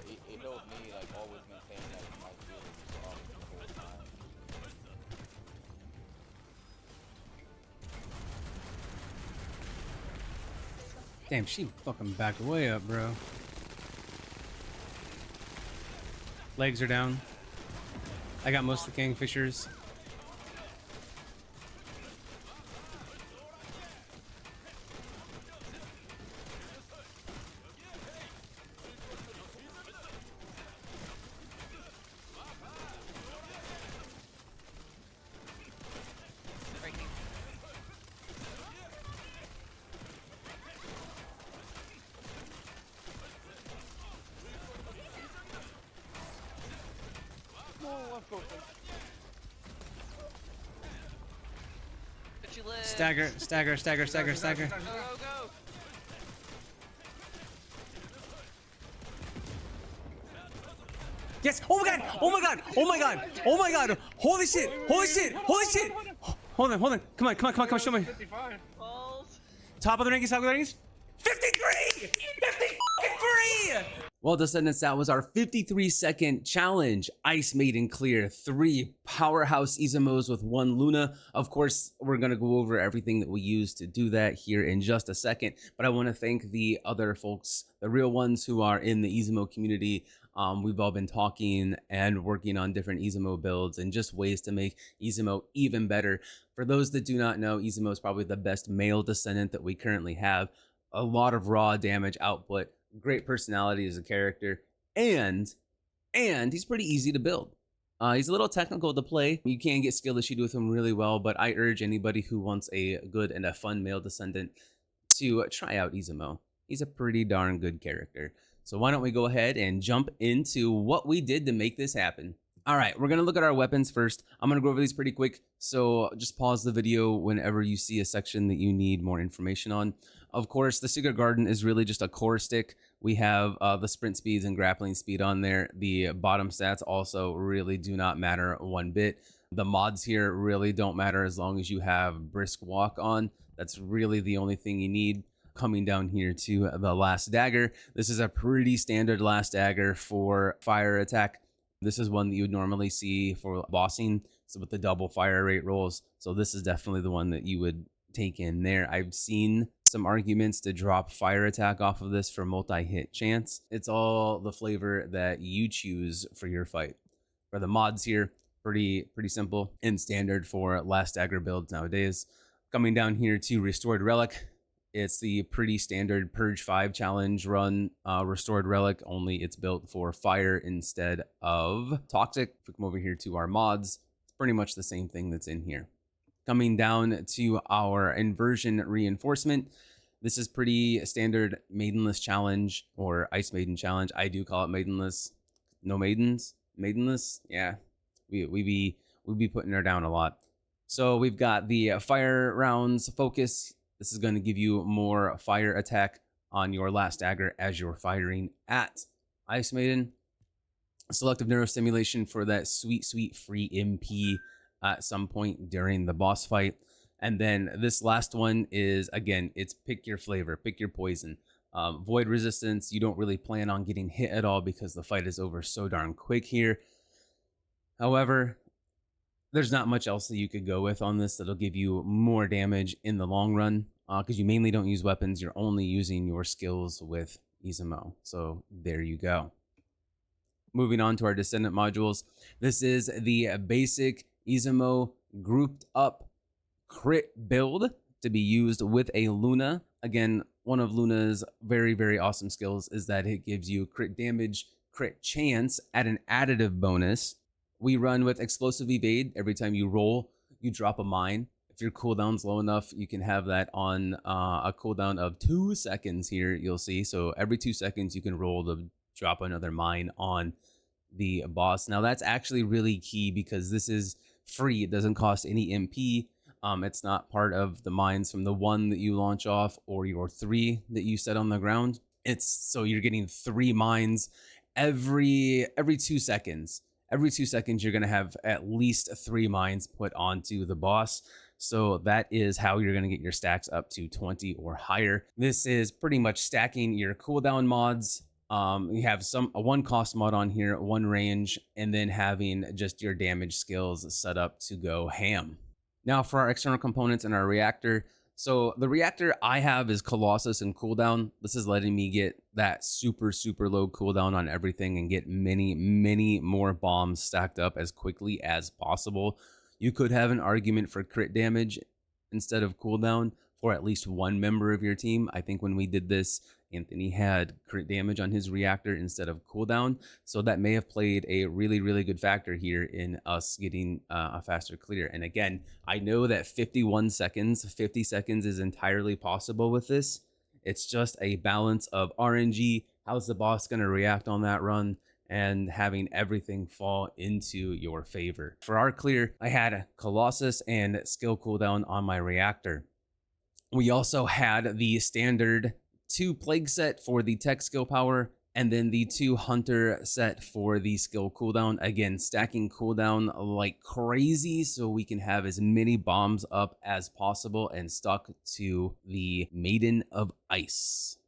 it helped me like always maintain like my feelings the whole time. Damn, she fucking backed way up, bro. Legs are down. I got most of the Kingfishers. Stagger, stagger, stagger, stagger, stagger. Go, go. Yes! Oh my god! Oh my god! Oh my god! Oh my god! Holy shit! Holy shit! Holy shit! Hold on, hold on. Come on, come on, come on, come on, show me. Balls. Top of the rankings, top of the rankings. 53! 53! Well, Descendants, that was our 53-second challenge. Ice Maiden clear, 3 powerhouse Eisemos with 1 Luna. Of course, we're going to go over everything that we used to do that here in just a second. But I want to thank the other folks, the real ones who are in the Eisemo community. We've all been talking and working on different Eisemo builds and just ways to make Eisemo even better. For those that do not know, Eisemo is probably the best male Descendant that we currently have. A lot of raw damage output, great personality as a character, and he's pretty easy to build. He's a little technical to play. You can get skill issued with him really well, but I urge anybody who wants a good and a fun male Descendant to try out Eisemo. He's a pretty darn good character. So why don't we go ahead and jump into what we did to make this happen. All right, we're gonna look at our weapons first. I'm gonna go over these pretty quick, so just pause the video whenever you see a section that you need more information on. Of course, the Secret Garden is really just a core stick. We have the sprint speeds and grappling speed on there. The bottom stats also really do not matter one bit. The mods here really don't matter as long as you have Brisk Walk on. That's really the only thing you need. Coming down here to the Last Dagger. This is a pretty standard Last Dagger for fire attack. This is one that you would normally see for bossing, so with the double fire rate rolls. So this is definitely the one that you would take in there. I've seen some arguments to drop fire attack off of this for multi-hit chance. It's all the flavor that you choose for your fight. For the mods here, pretty simple and standard for Last Dagger builds nowadays. Coming down here to Restored Relic. It's the pretty standard Purge 5 challenge run Restored Relic, only it's built for fire instead of toxic. If we come over here to our mods, it's pretty much the same thing that's in here. Coming down to our Inversion Reinforcement, this is pretty standard Maidenless challenge or Ice Maiden challenge. I do call it Maidenless. No maidens? Maidenless? Yeah, we be putting her down a lot. So we've got the fire rounds focus. This is going to give you more fire attack on your Last Dagger as you're firing at Ice Maiden. Selective neurostimulation for that sweet free MP at some point during the boss fight. And then this last one is, again, it's pick your flavor, pick your poison. Void resistance, you don't really plan on getting hit at all because the fight is over so darn quick here. However, there's not much else that you could go with on this that'll give you more damage in the long run, because you mainly don't use weapons. You're only using your skills with Eisemo. So there you go. Moving on to our Descendant modules. This is the basic Eisemo grouped up crit build to be used with a Luna. Again, one of Luna's very awesome skills is that it gives you crit damage, crit chance at an additive bonus. We run with explosive evade. Every time you roll, you drop a mine. If your cooldown's low enough, you can have that on a cooldown of 2 seconds here, you'll see. So every 2 seconds, you can roll to drop another mine on the boss. Now, that's actually really key because this is free. It doesn't cost any MP. It's not part of the mines from the 1 that you launch off or your 3 that you set on the ground. So you're getting 3 mines every 2 seconds. Every 2 seconds, you're going to have at least 3 mines put onto the boss. So that is how you're going to get your stacks up to 20 or higher. This is pretty much stacking your cooldown mods You have a one cost mod on here, one range, and then having just your damage skills set up to go ham. Now for our external components and our reactor. So the reactor I have is Colossus and cooldown. This is letting me get that super low cooldown on everything and get many more bombs stacked up as quickly as possible. You could have an argument for crit damage instead of cooldown for at least one member of your team. I think when we did this, Anthony had crit damage on his reactor instead of cooldown. So that may have played a really good factor here in us getting a faster clear. And again, I know that 50 seconds is entirely possible with this. It's just a balance of RNG, how's the boss going to react on that run, and having everything fall into your favor. For our clear, I had Colossus and skill cooldown on my reactor. We also had the standard 2 plague set for the tech skill power, and then the 2 hunter set for the skill cooldown. Again, stacking cooldown like crazy so we can have as many bombs up as possible and stuck to the Maiden of Ice.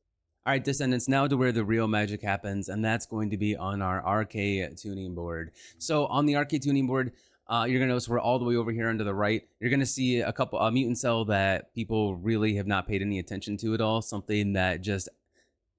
All right, Descendants, now to where the real magic happens, and that's going to be on our Arche tuning board. So on the Arche tuning board, you're gonna notice we're all the way over here on the right. You're gonna see a mutant cell that people really have not paid any attention to at all. Something that just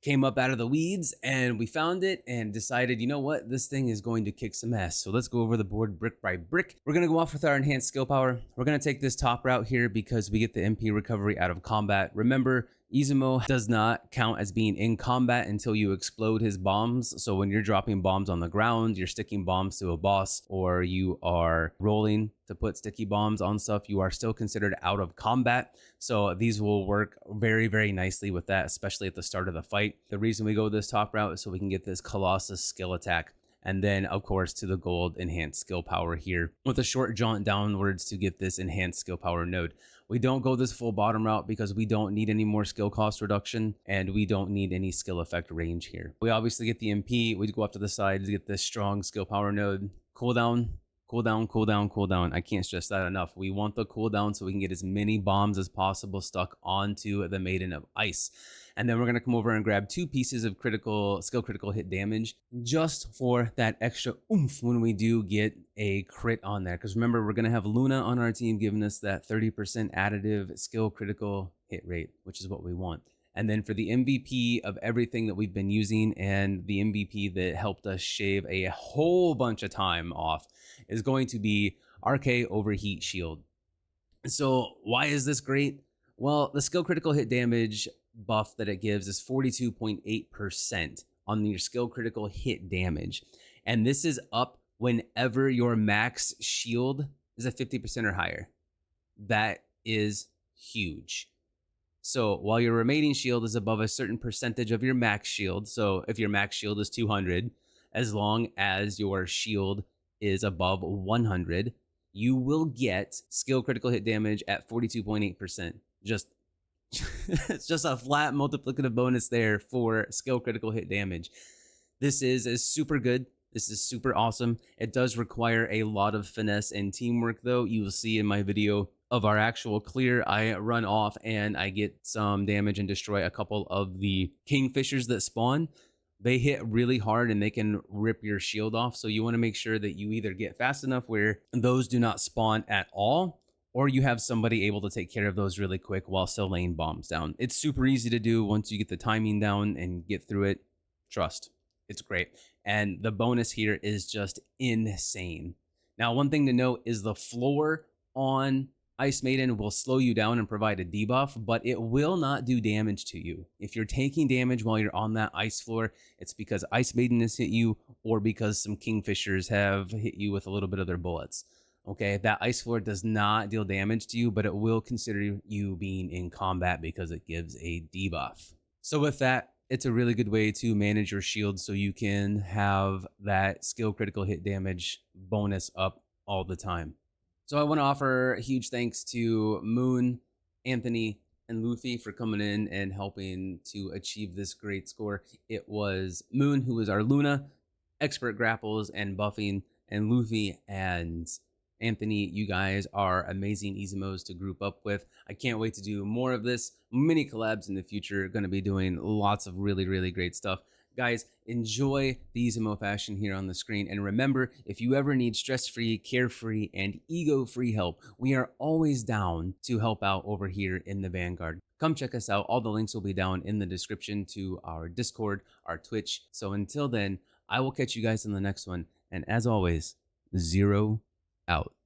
came up out of the weeds, and we found it and decided, you know what, this thing is going to kick some ass. So let's go over the board brick by brick. We're gonna go off with our enhanced skill power. We're gonna take this top route here because we get the MP recovery out of combat. Remember, Eisemo does not count as being in combat until you explode his bombs. So when you're dropping bombs on the ground, you're sticking bombs to a boss, or you are rolling to put sticky bombs on stuff, you are still considered out of combat. So these will work very nicely with that, especially at the start of the fight. The reason we go this top route is so we can get this Colossus skill attack. And then, of course, to the gold enhanced skill power here with a short jaunt downwards to get this enhanced skill power node. We don't go this full bottom route because we don't need any more skill cost reduction, and we don't need any skill effect range here. We obviously get the MP. We go up to the side to get this strong skill power node. Cooldown. I can't stress that enough. We want the cooldown so we can get as many bombs as possible stuck onto the Maiden of Ice. And then we're going to come over and grab 2 pieces of skill critical hit damage just for that extra oomph when we do get a crit on there. Because remember, we're going to have Luna on our team giving us that 30% additive skill critical hit rate, which is what we want. And then for the MVP of everything that we've been using, and the MVP that helped us shave a whole bunch of time off, is going to be Arche Overheat Shield. So why is this great? Well, the skill critical hit damage buff that it gives is 42.8% on your skill critical hit damage. And this is up whenever your max shield is at 50% or higher. That is huge. So while your remaining shield is above a certain percentage of your max shield, so if your max shield is 200, as long as your shield is above 100, you will get skill critical hit damage at 42.8%. It's just a flat multiplicative bonus there for skill critical hit damage. This is super good. This is super awesome. It does require a lot of finesse and teamwork, though. You will see in my video of our actual clear, I run off and I get some damage and destroy a couple of the kingfishers that spawn. They hit really hard and they can rip your shield off. So you want to make sure that you either get fast enough where those do not spawn at all, or you have somebody able to take care of those really quick while still laying bombs down. It's super easy to do once you get the timing down and get through it. Trust, it's great. And the bonus here is just insane. Now, one thing to note is the floor on Ice Maiden will slow you down and provide a debuff, but it will not do damage to you. If you're taking damage while you're on that ice floor, it's because Ice Maiden has hit you or because some kingfishers have hit you with a little bit of their bullets. Okay, that ice floor does not deal damage to you, but it will consider you being in combat because it gives a debuff. So with that, it's a really good way to manage your shield so you can have that skill critical hit damage bonus up all the time. So I want to offer a huge thanks to Moon, Anthony, and Luffy for coming in and helping to achieve this great score. It was Moon, who is our Luna, expert grapples and buffing, and Luffy and Anthony, you guys are amazing Eisemos to group up with. I can't wait to do more of this. Mini collabs in the future. Going to be doing lots of really great stuff. Guys, enjoy the Eisemo fashion here on the screen. And remember, if you ever need stress-free, carefree, and ego-free help, we are always down to help out over here in the Vanguard. Come check us out. All the links will be down in the description to our Discord, our Twitch. So until then, I will catch you guys in the next one. And as always, 0 out.